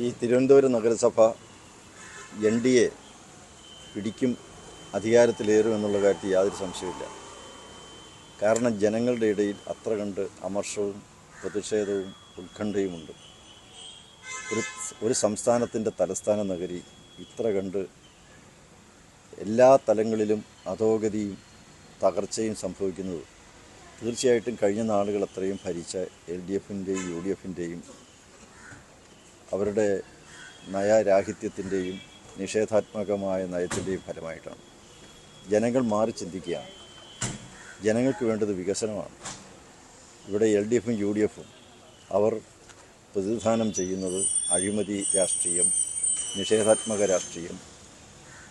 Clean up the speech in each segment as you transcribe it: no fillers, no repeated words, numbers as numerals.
ഈ തിരുവനന്തപുരം നഗരസഭ NDA പിടിക്കും, അധികാരത്തിലേറുമെന്നുള്ള കാര്യത്തിൽ യാതൊരു സംശയമില്ല. കാരണം ജനങ്ങളുടെ ഇടയിൽ അത്ര കണ്ട് അമർഷവും പ്രതിഷേധവും ഉത്കണ്ഠയുമുണ്ട്. ഒരു സംസ്ഥാനത്തിൻ്റെ തലസ്ഥാന നഗരി ഇത്ര കണ്ട് എല്ലാ തലങ്ങളിലും അധോഗതിയും തകർച്ചയും സംഭവിക്കുന്നത് തീർച്ചയായിട്ടും കഴിഞ്ഞ നാളുകൾ അത്രയും ഭരിച്ച LDFൻ്റെയും UDFൻ്റെയും അവരുടെ നയരാഹിത്യത്തിൻ്റെയും നിഷേധാത്മകമായ നയത്തിൻ്റെയും ഫലമായിട്ടാണ്. ജനങ്ങൾ മാറി ചിന്തിക്കുകയാണ്. ജനങ്ങൾക്ക് വേണ്ടത് വികസനമാണ്. ഇവിടെ LDFും UDFും അവർ പ്രതിനിധാനം ചെയ്യുന്നത് അഴിമതി രാഷ്ട്രീയം, നിഷേധാത്മക രാഷ്ട്രീയം,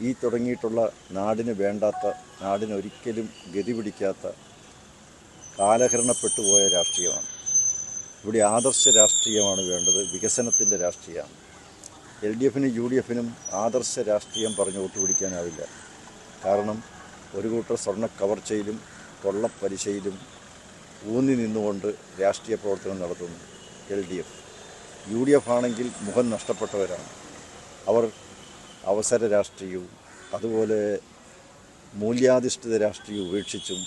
ഈ തുടങ്ങിയിട്ടുള്ള നാടിന് വേണ്ടാത്ത, നാടിനൊരിക്കലും ഗതി പിടിക്കാത്ത, കാലഹരണപ്പെട്ടു പോയ രാഷ്ട്രീയമാണ്. ഇവിടെ ആദർശ രാഷ്ട്രീയമാണ് വേണ്ടത്, വികസനത്തിൻ്റെ രാഷ്ട്രീയമാണ്. LDFനും UDFനും ആദർശ രാഷ്ട്രീയം പറഞ്ഞ് വോട്ട് പിടിക്കാനാവില്ല. കാരണം ഒരു കൂട്ടർ സ്വർണ്ണ കവർച്ചയിലും കൊള്ളപ്പലിശയിലും ഊന്നി നിന്നുകൊണ്ട് രാഷ്ട്രീയ പ്രവർത്തനം നടത്തുന്നു LDF. UDF ആണെങ്കിൽ മുഖം നഷ്ടപ്പെട്ടവരാണ്. അവർ അവസര രാഷ്ട്രീയവും അതുപോലെ മൂല്യാധിഷ്ഠിത രാഷ്ട്രീയം ഉപേക്ഷിച്ചും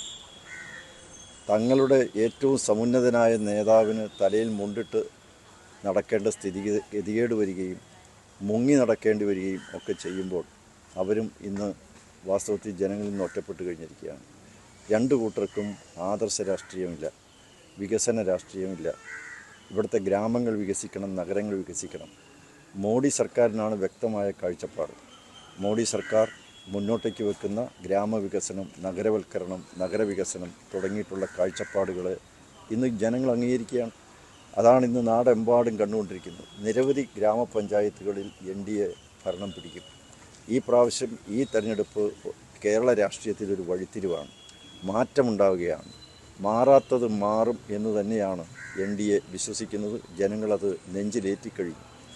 തങ്ങളുടെ ഏറ്റവും സമുന്നതനായ നേതാവിന് തലയിൽ മുണ്ടിട്ട് നടക്കേണ്ട ഗതികേട് വരികയും മുങ്ങി നടക്കേണ്ടി വരികയും ഒക്കെ ചെയ്യുമ്പോൾ അവരും ഇന്ന് വാസ്തവത്തിൽ ജനങ്ങളിൽ നിന്ന് ഒറ്റപ്പെട്ട് കഴിഞ്ഞിരിക്കുകയാണ്. രണ്ടു കൂട്ടർക്കും ആദർശ രാഷ്ട്രീയമില്ല, വികസന രാഷ്ട്രീയമില്ല. ഇവിടുത്തെ ഗ്രാമങ്ങൾ വികസിക്കണം, നഗരങ്ങൾ വികസിക്കണം. മോഡി സർക്കാരിനാണ് വ്യക്തമായ കാഴ്ചപ്പാട്. മോഡി സർക്കാർ മുന്നോട്ടേക്ക് വെക്കുന്ന ഗ്രാമവികസനം, നഗരവൽക്കരണം, നഗരവികസനം തുടങ്ങിയിട്ടുള്ള കാഴ്ചപ്പാടുകളെ ഇന്ന് ജനങ്ങൾ അംഗീകരിക്കുകയാണ്. അതാണ് ഇന്ന് നാടെമ്പാടും കണ്ടുകൊണ്ടിരിക്കുന്നത്. നിരവധി ഗ്രാമപഞ്ചായത്തുകളിൽ NDA ഭരണം പിടിക്കും. ഈ പ്രാവശ്യം ഈ തെരഞ്ഞെടുപ്പ് കേരള രാഷ്ട്രീയത്തിലൊരു വഴിത്തിരിവാണ്. മാറ്റമുണ്ടാവുകയാണ്. മാറാത്തത് മാറും എന്ന് തന്നെയാണ് NDA വിശ്വസിക്കുന്നത്. ജനങ്ങളത് നെഞ്ചിലേറ്റിക്കഴിഞ്ഞു.